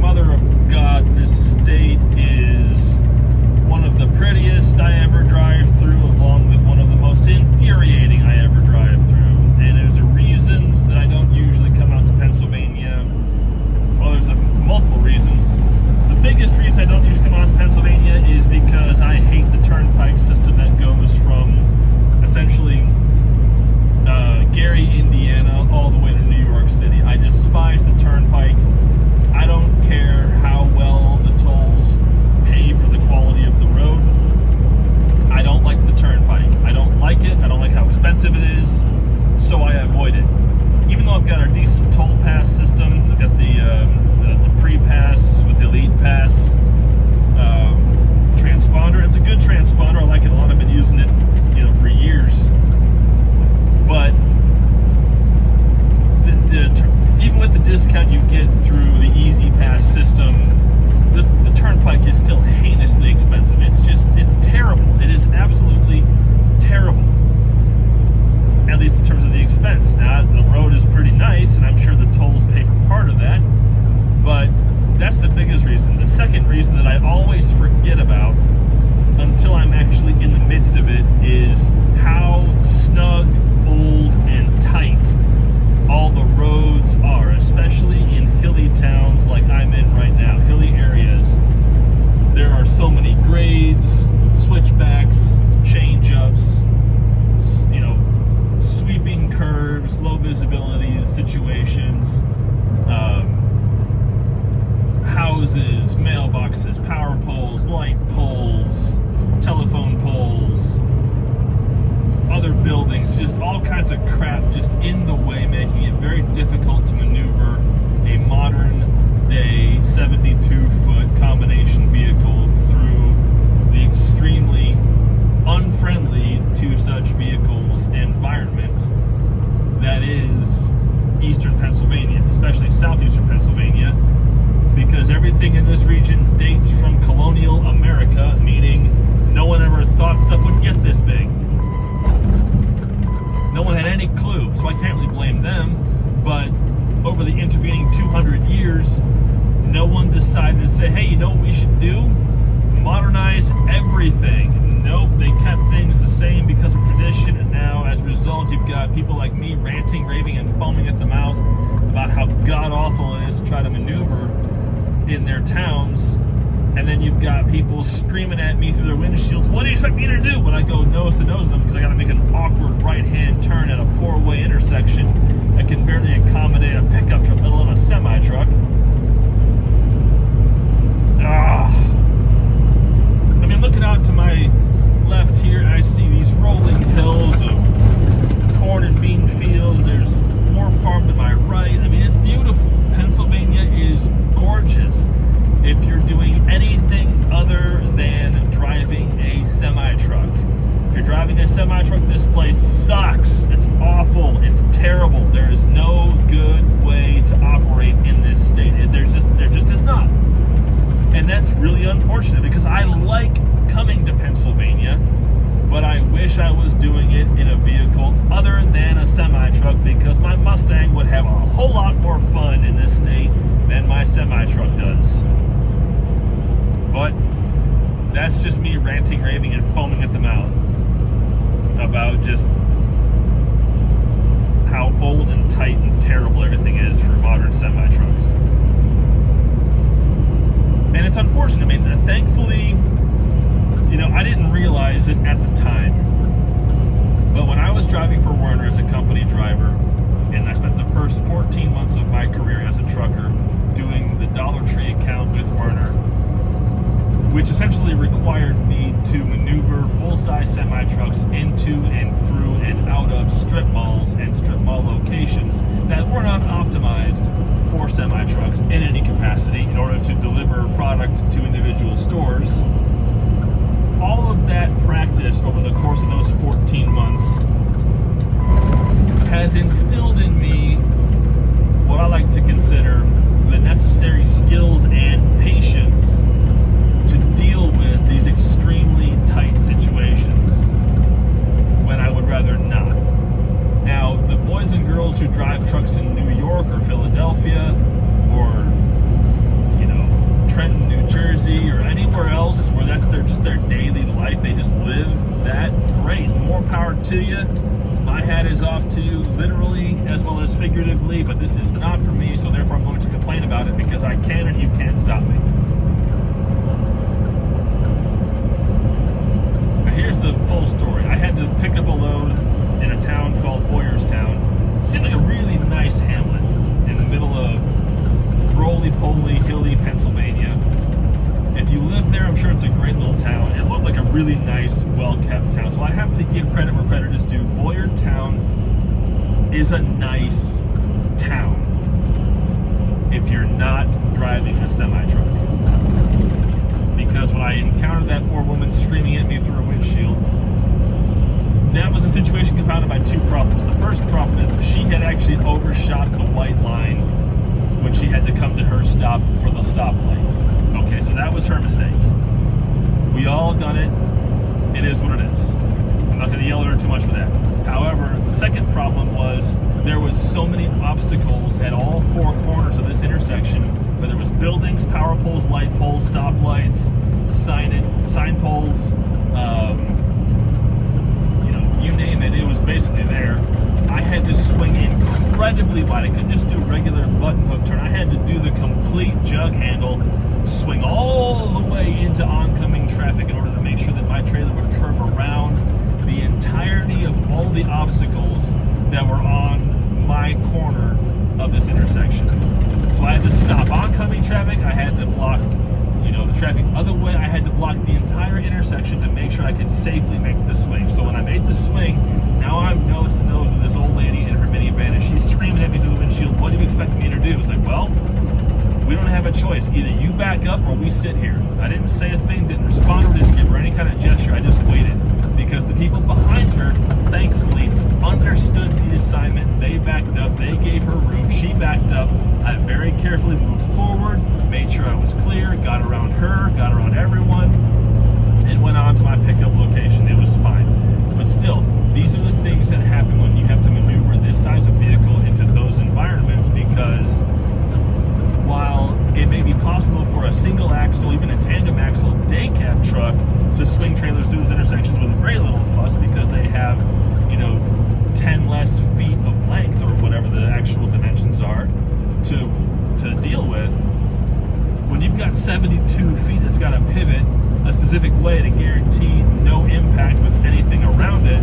Mother of God, this state is one of the prettiest I ever drive through, along with one of the most infuriating I ever drive through. And there's a reason that I don't usually come out to Pennsylvania. Well, there's multiple reasons. The biggest reason I don't usually come out to Pennsylvania is because I hate the Turnpike system that goes from essentially Gary, Indiana, all the way to New York City. I despise the Turnpike. I don't care how well the tolls pay for the quality of the road. I don't like the Turnpike. I don't like it. I don't like how expensive it is, so I avoid it. Even though I've got a decent toll pass system, I've got the pre-pass with the Elite Pass transponder. It's a good transponder. I like it a lot. I've been using it, for years. But even with the discount you get through the Easy Pass system, the Turnpike is still heinously expensive. It's terrible. It is absolutely terrible. At least in terms of the expense. Now, the road is pretty nice, and I'm sure the tolls pay for part of that, but that's the biggest reason. The second reason that I always forget about until I'm actually in the midst of it is how snug, old, and tight all the roads are, especially in hilly towns like I'm in right now, hilly areas. There are so many grades, switchbacks, change-ups, sweeping curves, low visibility situations, houses, mailboxes, power poles, light poles, telephone poles, other buildings, just all kinds of crap just in the way, making it very difficult to maneuver a modern day 72-foot combination vehicle through the extremely unfriendly to such vehicles environment that is eastern Pennsylvania, especially southeastern Pennsylvania, because everything in this region dates from colonial America, meaning no one ever thought stuff would get this big. No one had any clue, so I can't really blame them, but over the intervening 200 years, no one decided to say, hey, you know what we should do? Modernize everything. Nope, they kept things the same because of tradition, and now as a result you've got people like me ranting, raving, and foaming at the mouth about how god-awful it is to try to maneuver in their towns, and then you've got people screaming at me through their windshields, what do you expect me to do? When I go nose to nose with them because I gotta make an awkward right-hand turn at a four-way intersection that can barely accommodate a pickup truck, let alone a semi-truck. Looking out to my left here, I see these rolling hills of corn and bean fields. There's more farm to my right. It's beautiful. Pennsylvania is gorgeous if you're doing anything other than driving a semi-truck. If you're driving a semi-truck, this place sucks. It's awful. It's terrible. There is no good way to operate in this state. There just is not. And that's really unfortunate because I like coming to Pennsylvania, but I wish I was doing it in a vehicle other than a semi-truck because my Mustang would have a whole lot more fun in this state than my semi-truck does. But that's just me ranting, raving, and foaming at the mouth about just how old and tight and terrible everything is for modern semi-trucks. And it's unfortunate. Thankfully, I didn't realize it at the time. But when I was driving for Werner as a company driver, and I spent the first 14 months of my career as a trucker doing the Dollar Tree account with Werner, which essentially required me to maneuver full-size semi-trucks into and through and out of strip malls and strip mall locations that were not optimized for semi-trucks in any capacity in order to deliver product to individual stores. All of that practice over the course of those 14 months has instilled in me what I like to consider the necessary skills and patience to deal with these extremely tight situations when I would rather not. Now, the boys and girls who drive trucks in New York or Philadelphia or, Trenton, New Jersey, or anywhere else where that's just their daily life, they just live that, great. More power to you. My hat is off to you, literally as well as figuratively, but this is not for me, so therefore I'm going to complain about it because I can and you can't stop me. Now here's the full story. I had to pick up a load in a town called Boyerstown. It seemed like a really nice hamlet in the middle of roly-poly, hilly Pennsylvania. If you live there, I'm sure it's a great little town. It looked like a really nice, well-kept town. So I have to give credit where credit is due. Boyertown is a nice town if you're not driving a semi-truck. Because when I encountered that poor woman screaming at me through her windshield, that was a situation compounded by two problems. The first problem is that she had actually overshot the white line when she had to come to her stop for the stoplight. Okay, so that was her mistake. We all done it. It is what it is. I'm not going to yell at her too much for that. However, the second problem was there was so many obstacles at all four corners of this intersection, where there was buildings, power poles, light poles, stoplights, sign poles, you name it, it was basically there. I had to swing incredibly wide. I couldn't just do a regular button hook turn. I had to do the complete jug handle, swing all the way into oncoming traffic in order to make sure that my trailer would curve around the entirety of all the obstacles that were on my corner of this intersection. So I had to stop oncoming traffic. I had to block the traffic other way. I had to block the entire intersection to make sure I could safely make the swing. So when I made the swing, now I'm nose to nose with this old lady in her minivan, and she's screaming at me through the windshield, "What do you expect me to do?" It's like, well, we don't have a choice. Either you back up or we sit here. I didn't say a thing, didn't respond, or didn't give her any kind of gesture. I just waited because the people behind her, thankfully, understood the assignment. They backed up. They gave her room. She backed up. I very carefully moved forward, made sure I was clear, got around her, got around everyone, and went on to my pickup location. It was fine. But still, these are the things that happen when you have to maneuver this size of vehicle into those environments, because while it may be possible for a single axle, even a tandem axle day cab truck to swing trailers through those intersections with very little fuss because they have, 10 less feet of length or whatever the actual dimensions are to deal with, when you've got 72 feet that's got to pivot a specific way to guarantee no impact with anything around it,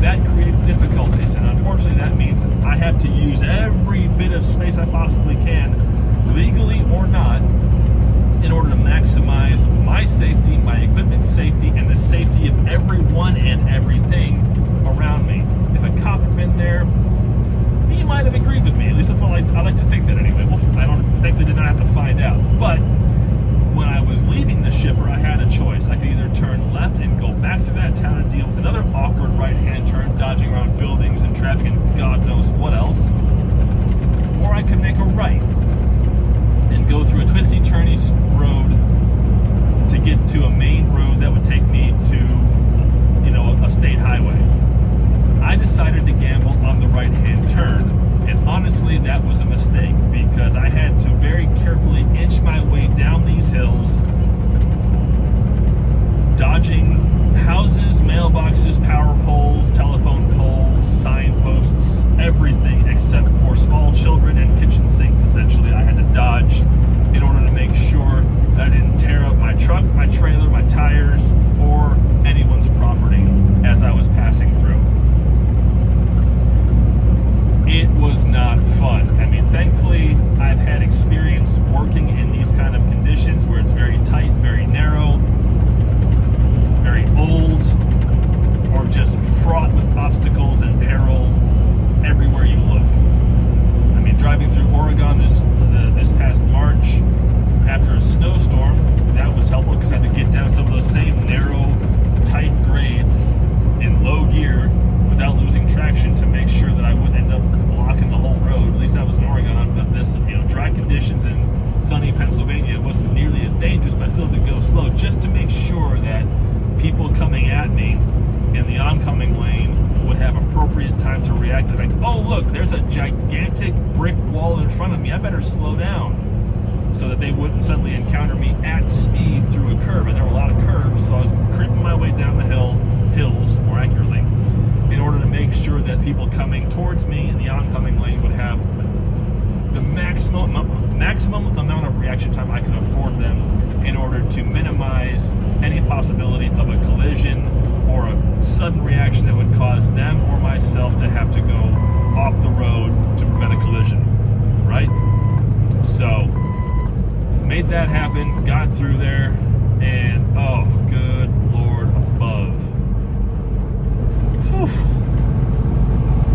that creates difficulties. And unfortunately, that means I have to use every bit of space I possibly can, legally or not, in order to maximize my safety, my equipment's safety, and the safety of everyone and everything around me. If a cop had been there, he might have agreed with me. At least that's what I like to think that anyway. Well, thankfully did not have to find out. But when I was leaving the shipper, I had a choice. I could either turn left and go back through that town and deal with another awkward right-hand turn, dodging around buildings and traffic and God knows what else, or I could make a right and go through a twisty-turny road to get to a main road that would take me to, a state highway. I decided to gamble on the right-hand turn, and honestly, that was a mistake because I had to very carefully inch my way down these hills, dodging houses, mailboxes, power poles, telephone poles, signposts, everything except for small children and kitchen sinks, essentially. I had to dodge in order to make sure that I didn't tear up my truck, my trailer, my tires, or anyone's property as I was passing through. It was not fun. I mean, thankfully, I've had experience working in these kind of conditions where it's very tight, very narrow, very old, or just fraught with obstacles and peril everywhere you look. I mean, driving through Oregon this past March after a snowstorm, that was helpful because I had to get down some of those same narrow, tight grades in low gear without losing traction to make sure that I wouldn't end up blocking the whole road. At least that was in Oregon, but this, dry conditions in sunny Pennsylvania wasn't nearly as dangerous, but I still had to go slow just to make sure that people coming at me in the oncoming lane would have appropriate time to react to the fact, oh look, there's a gigantic brick wall in front of me, I better slow down. so that they wouldn't suddenly encounter me at speed through a curve. And there were a lot of curves, so I was creeping my way down the hills, more accurately, in order to make sure that people coming towards me in the oncoming lane would have the maximum amount of reaction time I could afford them in order to minimize any possibility of a collision or a sudden reaction that would cause them or myself to have to go off the road to prevent a collision, right? So, made that happen, got through there, and oh, good Lord above. Whew.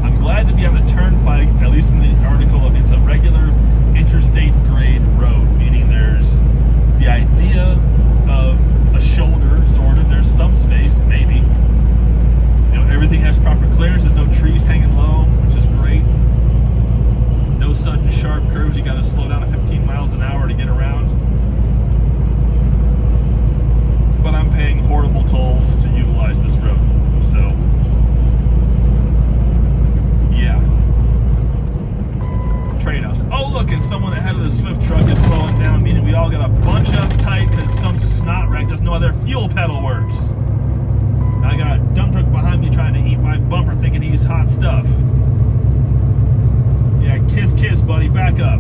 I'm glad to be on the Turnpike, at least in the article. It's a regular interstate grade road, meaning there's the idea of a shoulder, sort of. There's some space, maybe. You know, everything has proper clearance. There's no trees hanging low, which is great. No sudden sharp curves. You got to slow down to 15 miles an hour to get around. But I'm paying horrible tolls to utilize this road. So, yeah. Trade-offs. Oh, look, and someone ahead of the Swift truck is slowing down, meaning we all got a bunch up tight because some snot wreck doesn't know how their fuel pedal works. Now I got a dump truck behind me trying to eat my bumper thinking he's hot stuff. Yeah, kiss, kiss, buddy, back up.